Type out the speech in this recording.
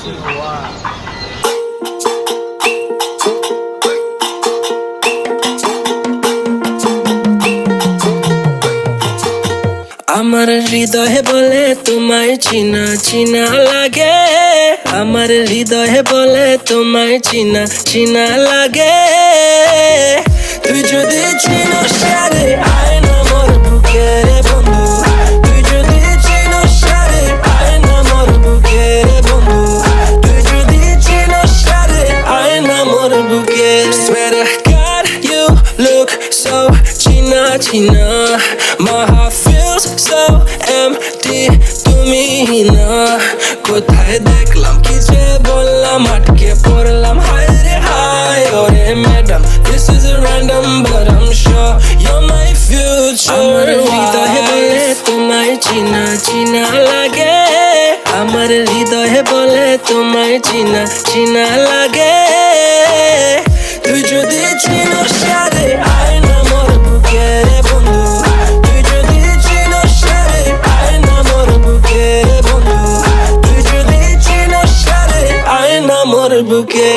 আমার হৃদয়ে বলে তোমায় চিনা চিনা লাগে, আমার হৃদয়ে বলে তোমায় চিনা চিনা লাগে। তুই যদি চিনস রে আয় না মোর বুকে রে বন্ধু, তুই যদি চিনস রে আয় না মোর বুকে রে বন্ধু, তুই যদি চিনস রে আয় না মোর বুকে। Swear to God you look so china china, my heart feels so empty তুমি না। কোথায় দেখলাম কি যে বললাম, আটকে পড়লাম হায় রে হায়। ওরে madam this is a random but I'm sure you're my future. আমার হৃদয়ে বলে তোমায় চিনা চিনা লাগে, আমার হৃদয়ে বলে তোমায় চিনা চিনা লাগে। তুই যদি চিনস রে আয় না মোর বুকে রে বন্ধু, তুই যদি চিনস রে আয় না মোর বুকে রে বন্ধু, তুই যদি চিনস রে আয় না মোর বুকে।